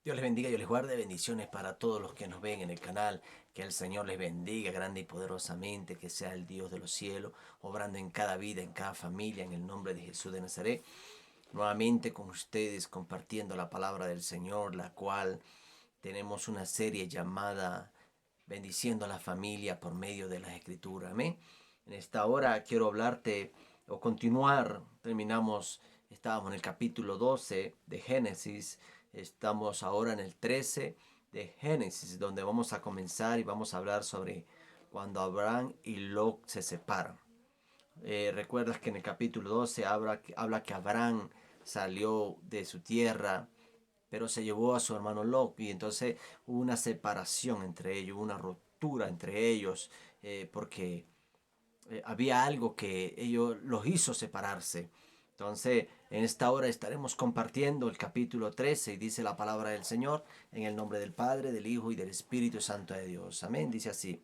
Dios les bendiga, Dios les guarde, bendiciones para todos los que nos ven en el canal, que el Señor les bendiga grande y poderosamente, que sea el Dios de los cielos, obrando en cada vida, en cada familia, en el nombre de Jesús de Nazaret. Nuevamente con ustedes compartiendo la palabra del Señor, la cual tenemos una serie llamada Bendiciendo a la familia por medio de las Escrituras. Amén. En esta hora quiero hablarte o continuar. Estábamos en el capítulo 12 de Génesis. Estamos ahora en el 13 de Génesis, donde vamos a comenzar y vamos a hablar sobre cuando Abraham y Lot se separan. Recuerdas que en el capítulo 12 habla que Abraham salió de su tierra, pero se llevó a su hermano Lot, y entonces hubo una separación entre ellos, una ruptura entre ellos, porque había algo que ellos los hizo separarse. Entonces, en esta hora estaremos compartiendo el capítulo 13 y dice la palabra del Señor en el nombre del Padre, del Hijo y del Espíritu Santo de Dios. Amén. Dice así: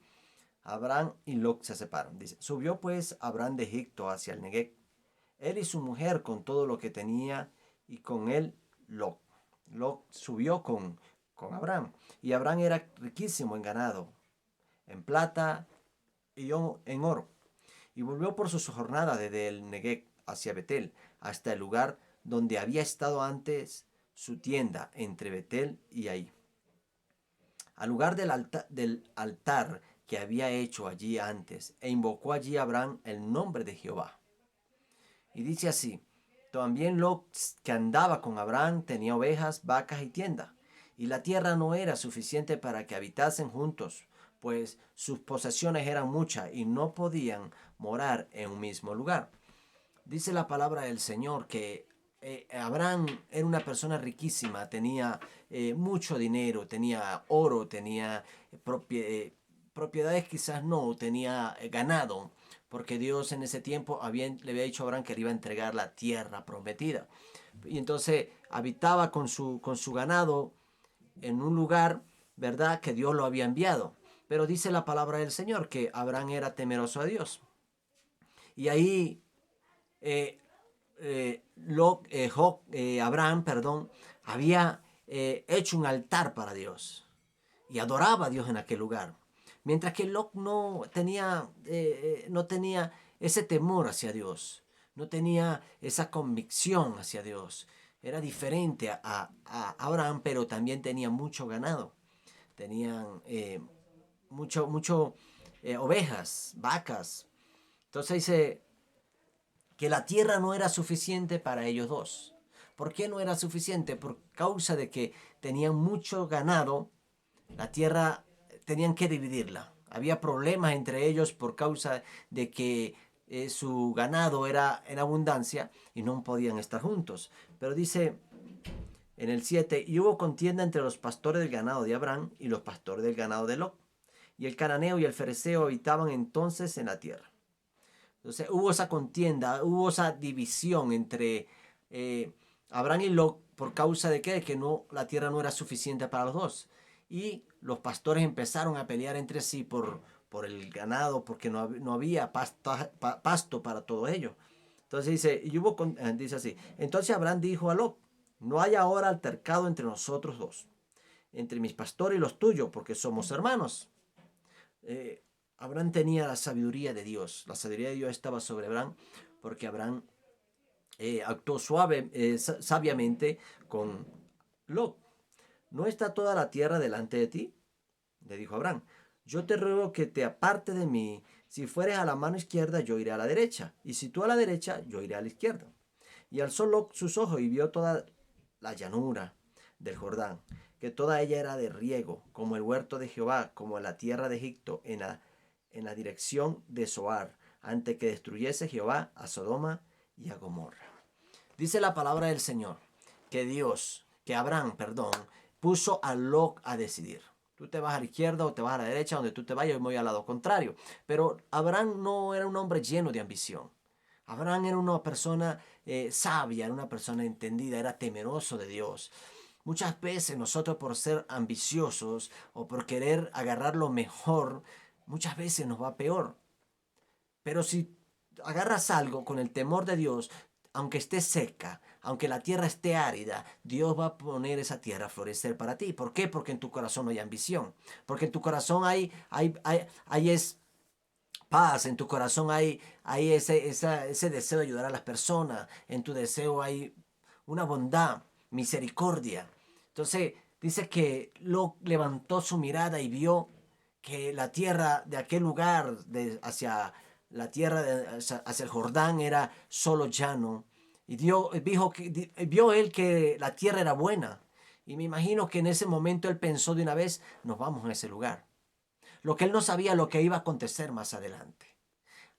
Abraham y Lot se separan. Dice: subió pues Abraham de Egipto hacia el Negev, él y su mujer con todo lo que tenía, y con él Lot. Lot subió con Abraham. Y Abraham era riquísimo en ganado, en plata y en oro. Y volvió por su jornada desde el Negev hacia Betel, hasta el lugar donde había estado antes su tienda, entre Betel y Ahí, al lugar del altar que había hecho allí antes, e invocó allí Abraham el nombre de Jehová. Y dice así: también Lot, que andaba con Abraham, tenía ovejas, vacas y tienda, y la tierra no era suficiente para que habitasen juntos, pues sus posesiones eran muchas y no podían morar en un mismo lugar. Dice la palabra del Señor que Abraham era una persona riquísima, tenía mucho dinero, tenía oro, tenía propiedades, quizás no, tenía ganado, porque Dios en ese tiempo le había dicho a Abraham que le iba a entregar la tierra prometida. Y entonces habitaba con su ganado en un lugar, ¿verdad?, que Dios lo había enviado. Pero dice la palabra del Señor que Abraham era temeroso a Dios. Y ahí eh, Abraham, perdón, había hecho un altar para Dios y adoraba a Dios en aquel lugar. Mientras que Lot no tenía ese temor hacia Dios, no tenía esa convicción hacia Dios. Era diferente a Abraham, pero también tenía mucho ganado. Tenían mucho ovejas, vacas. Entonces dice que la tierra no era suficiente para ellos dos. ¿Por qué no era suficiente? Por causa de que tenían mucho ganado, la tierra tenían que dividirla. Había problemas entre ellos por causa de que su ganado era en abundancia y no podían estar juntos. Pero dice en el 7: y hubo contienda entre los pastores del ganado de Abraham y los pastores del ganado de Lot. Y el cananeo y el fereceo habitaban entonces en la tierra. Entonces hubo esa contienda, hubo esa división entre eh, Abraham y Lot por causa de que no, la tierra no era suficiente para los dos. Y los pastores empezaron a pelear entre sí por el ganado, porque no había pasto para todo ello. Entonces dice así: entonces Abraham dijo a Lot: no hay ahora altercado entre nosotros dos, entre mis pastores y los tuyos, porque somos hermanos. eh, Abraham tenía la sabiduría de Dios. La sabiduría de Dios estaba sobre Abraham, porque Abraham actuó sabiamente con Lot. ¿No está toda la tierra delante de ti?, le dijo Abraham. Yo te ruego que te aparte de mí. Si fueres a la mano izquierda, yo iré a la derecha, y si tú a la derecha, yo iré a la izquierda. Y alzó Lot sus ojos y vio toda la llanura del Jordán, que toda ella era de riego, como el huerto de Jehová, como la tierra de Egipto, en la dirección de Zoar, antes que destruyese Jehová a Sodoma y a Gomorra. Dice la palabra del Señor que Abraham, perdón, puso a Lot a decidir. Tú te vas a la izquierda o te vas a la derecha, donde tú te vayas, yo me voy al lado contrario. Pero Abraham no era un hombre lleno de ambición. Abraham era una persona sabia, era una persona entendida, era temeroso de Dios. Muchas veces nosotros, por ser ambiciosos o por querer agarrar lo mejor, muchas veces nos va peor. Pero si agarras algo con el temor de Dios, aunque esté seca, aunque la tierra esté árida, Dios va a poner esa tierra a florecer para ti. ¿Por qué? Porque en tu corazón no hay ambición. Porque en tu corazón hay es paz, en tu corazón hay ese deseo de ayudar a las personas, en tu deseo hay una bondad, misericordia. Entonces dice que Lot levantó su mirada y vio que la tierra de aquel lugar, hacia la tierra, hacia el Jordán, era solo llano. Y vio él que la tierra era buena. Y me imagino que en ese momento él pensó de una vez, nos vamos a ese lugar. Lo que él no sabía lo que iba a acontecer más adelante.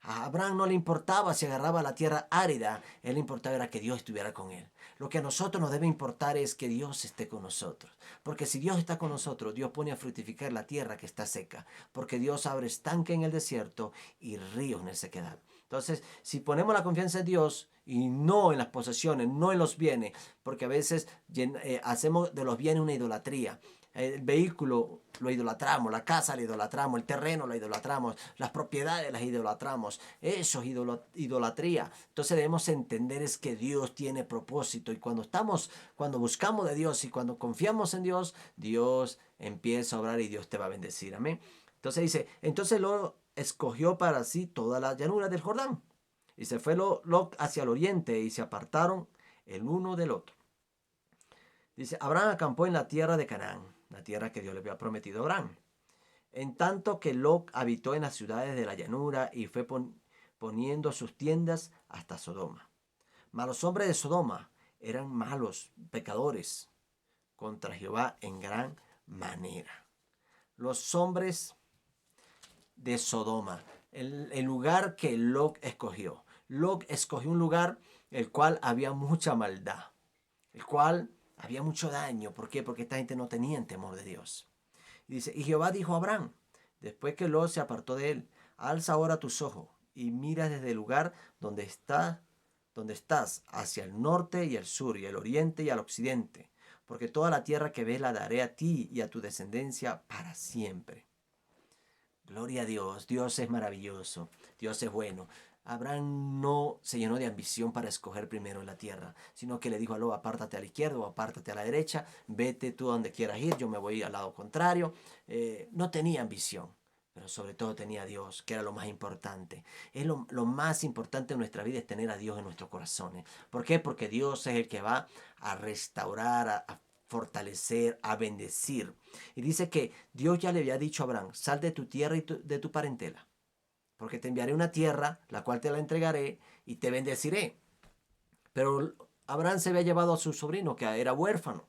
A Abraham no le importaba si agarraba la tierra árida, él le importaba era que Dios estuviera con él. Lo que a nosotros nos debe importar es que Dios esté con nosotros. Porque si Dios está con nosotros, Dios pone a fructificar la tierra que está seca. Porque Dios abre estanque en el desierto y ríos en la sequedad. Entonces, si ponemos la confianza en Dios y no en las posesiones, no en los bienes, porque a veces hacemos de los bienes una idolatría. El vehículo lo idolatramos, la casa la idolatramos, el terreno lo idolatramos, las propiedades las idolatramos. Eso es idolatría. Entonces debemos entender es que Dios tiene propósito y cuando buscamos de Dios y cuando confiamos en Dios, Dios empieza a obrar y Dios te va a bendecir. Amén. Entonces dice, entonces Lot escogió para sí toda la llanura del Jordán y se fue Lot hacia el oriente y se apartaron el uno del otro. Dice, Abraham acampó en la tierra de Canaán, la tierra que Dios le había prometido a Abraham. En tanto que Lot habitó en las ciudades de la llanura y fue poniendo sus tiendas hasta Sodoma. Mas los hombres de Sodoma eran malos, pecadores, contra Jehová en gran manera. Los hombres de Sodoma, el lugar que Lot escogió. Lot escogió un lugar el cual había mucha maldad, el cual había mucho daño. ¿Por qué? Porque esta gente no tenía temor de Dios. Y dice, y Jehová dijo a Abraham, después que Lot se apartó de él, alza ahora tus ojos y mira desde el lugar donde estás, hacia el norte y el sur, y el oriente y al occidente, porque toda la tierra que ves la daré a ti y a tu descendencia para siempre. Gloria a Dios, Dios es maravilloso, Dios es bueno. Abraham no se llenó de ambición para escoger primero la tierra, sino que le dijo a Lot, apártate a la izquierda o apártate a la derecha, vete tú a donde quieras ir, yo me voy al lado contrario. No tenía ambición, pero sobre todo tenía a Dios, que era lo más importante. Es lo más importante en nuestra vida es tener a Dios en nuestros corazones. ¿Por qué? Porque Dios es el que va a restaurar, a fortalecer, a bendecir. Y dice que Dios ya le había dicho a Abraham, sal de tu tierra y de tu parentela, porque te enviaré una tierra, la cual te la entregaré y te bendeciré. Pero Abraham se había llevado a su sobrino, que era huérfano,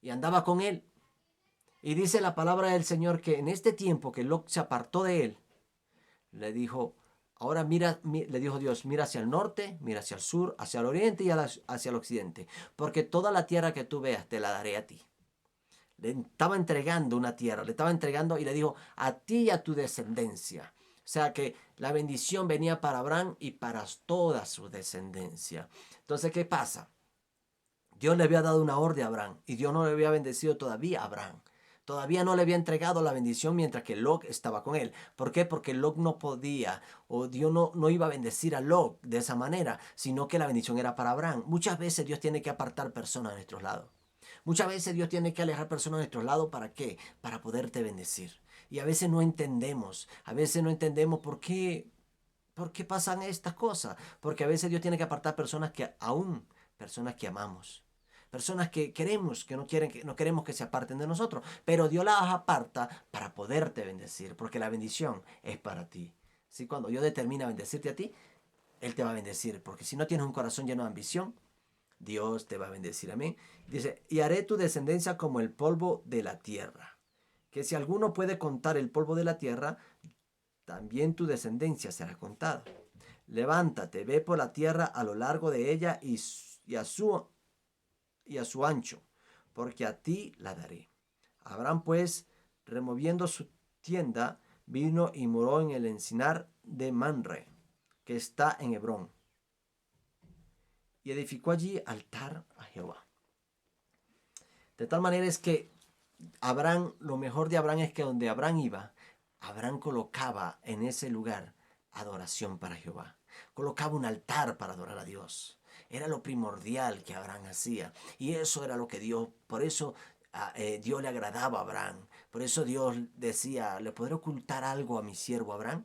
y andaba con él. Y dice la palabra del Señor que en este tiempo que Lot se apartó de él, le dijo, ahora mira, le dijo Dios, mira hacia el norte, mira hacia el sur, hacia el oriente y hacia el occidente, porque toda la tierra que tú veas te la daré a ti. Le estaba entregando una tierra, le estaba entregando y le dijo, a ti y a tu descendencia. O sea que la bendición venía para Abraham y para toda su descendencia. Entonces, ¿qué pasa? Dios le había dado una orden a Abraham y Dios no le había bendecido todavía a Abraham. Todavía no le había entregado la bendición mientras que Lot estaba con él. ¿Por qué? Porque Lot no podía, o Dios no iba a bendecir a Lot de esa manera, sino que la bendición era para Abraham. Muchas veces Dios tiene que apartar personas a nuestros lados. Muchas veces Dios tiene que alejar personas a nuestro lado. ¿Para qué? Para poderte bendecir. Y a veces no entendemos. A veces no entendemos por qué pasan estas cosas. Porque a veces Dios tiene que apartar personas que amamos. Personas que queremos, no queremos que se aparten de nosotros. Pero Dios las aparta para poderte bendecir. Porque la bendición es para ti. ¿Sí? Cuando Dios determina bendecirte a ti, Él te va a bendecir. Porque si no tienes un corazón lleno de ambición, Dios te va a bendecir. Amén. Dice, y haré tu descendencia como el polvo de la tierra. Que si alguno puede contar el polvo de la tierra, también tu descendencia será contada. Levántate, ve por la tierra a lo largo de ella y a su ancho, porque a ti la daré. Abraham pues, removiendo su tienda, vino y moró en el encinar de Manre, que está en Hebrón, y edificó allí altar a Jehová. De tal manera es que Abraham, lo mejor de Abraham es que donde Abraham iba, Abraham colocaba en ese lugar adoración para Jehová. Colocaba un altar para adorar a Dios. Era lo primordial que Abraham hacía. Y eso era lo que Dios, por eso Dios le agradaba a Abraham. Por eso Dios decía, ¿le podré ocultar algo a mi siervo Abraham?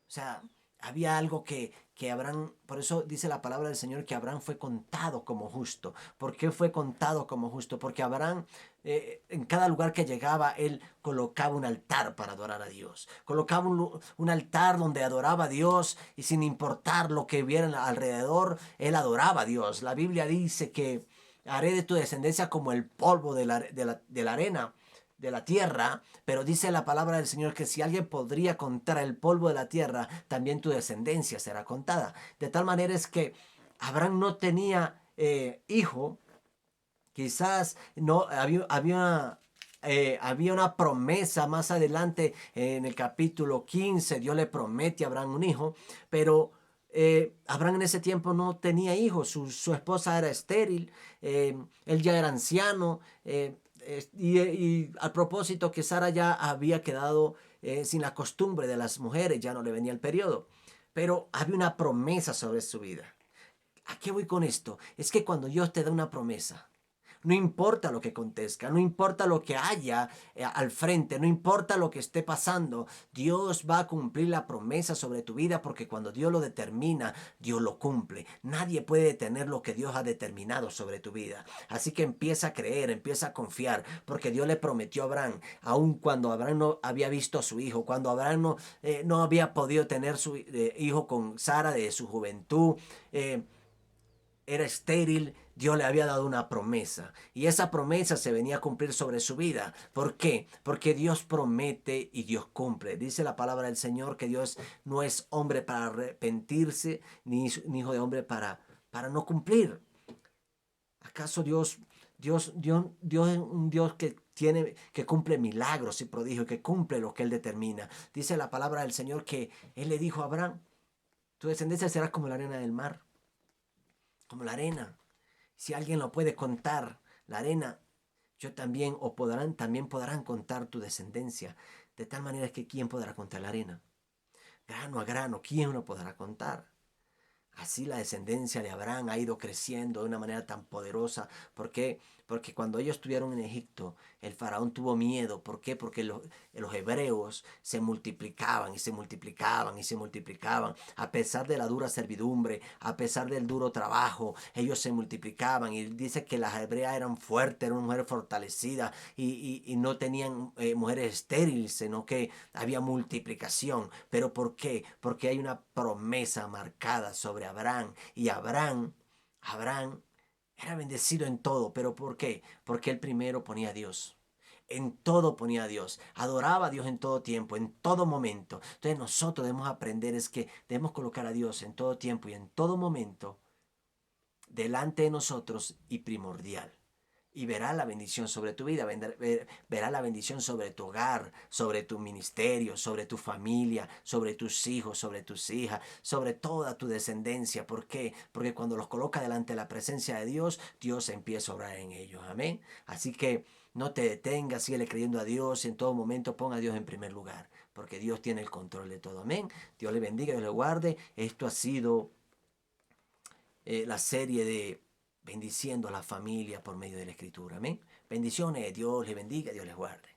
O sea, había algo que Abraham, por eso dice la palabra del Señor que Abraham fue contado como justo. ¿Por qué fue contado como justo? Porque Abraham, en cada lugar que llegaba, él colocaba un altar para adorar a Dios. Colocaba un altar donde adoraba a Dios y sin importar lo que hubiera alrededor, él adoraba a Dios. La Biblia dice que haré de tu descendencia como el polvo de la arena de la tierra, pero dice la palabra del Señor que si alguien podría contar el polvo de la tierra, también tu descendencia será contada. De tal manera es que Abraham no tenía hijo, quizás no había una promesa más adelante en el capítulo 15, Dios le promete a Abraham un hijo, pero Abraham en ese tiempo no tenía hijos, su esposa era estéril, él ya era anciano, y al propósito que Sara ya había quedado sin la costumbre de las mujeres, ya no le venía el periodo, pero había una promesa sobre su vida. ¿A qué voy con esto? Es que cuando Dios te da una promesa, no importa lo que acontezca, no importa lo que haya al frente, no importa lo que esté pasando, Dios va a cumplir la promesa sobre tu vida porque cuando Dios lo determina, Dios lo cumple. Nadie puede detener lo que Dios ha determinado sobre tu vida. Así que empieza a creer, empieza a confiar, porque Dios le prometió a Abraham, aun cuando Abraham no había visto a su hijo, cuando Abraham no había podido tener su hijo con Sara de su juventud. Era estéril, Dios le había dado una promesa y esa promesa se venía a cumplir sobre su vida. ¿Por qué? Porque Dios promete y Dios cumple. Dice la palabra del Señor que Dios no es hombre para arrepentirse, ni hijo de hombre para no cumplir. ¿Acaso Dios es un Dios que cumple milagros y prodigios, que cumple lo que Él determina? Dice la palabra del Señor que Él le dijo a Abraham, tu descendencia será como la arena del mar, como la arena. Si alguien lo puede contar, la arena, yo también, también podrán contar tu descendencia. De tal manera que ¿quién podrá contar la arena? Grano a grano, ¿quién lo podrá contar? Así la descendencia de Abraham ha ido creciendo de una manera tan poderosa. ¿Por qué? Porque cuando ellos estuvieron en Egipto, el faraón tuvo miedo. ¿Por qué? Porque los hebreos se multiplicaban y se multiplicaban y se multiplicaban. A pesar de la dura servidumbre, a pesar del duro trabajo, ellos se multiplicaban. Y dice que las hebreas eran fuertes, eran mujeres fortalecidas y no tenían mujeres estériles, sino que había multiplicación. ¿Pero por qué? Porque hay una promesa marcada sobre Abraham. Y Abraham era bendecido en todo. ¿Pero por qué? Porque él primero ponía a Dios. En todo ponía a Dios. Adoraba a Dios en todo tiempo, en todo momento. Entonces nosotros debemos aprender es que debemos colocar a Dios en todo tiempo y en todo momento delante de nosotros y primordial. Y verá la bendición sobre tu vida, verá la bendición sobre tu hogar, sobre tu ministerio, sobre tu familia, sobre tus hijos, sobre tus hijas, sobre toda tu descendencia. ¿Por qué? Porque cuando los coloca delante de la presencia de Dios, Dios empieza a obrar en ellos. Amén. Así que no te detengas, sigue creyendo a Dios y en todo momento ponga a Dios en primer lugar, porque Dios tiene el control de todo. Amén. Dios le bendiga, Dios le guarde. Esto ha sido la serie de bendiciendo a la familia por medio de la escritura. Amén. Bendiciones, Dios les bendiga, Dios les guarde.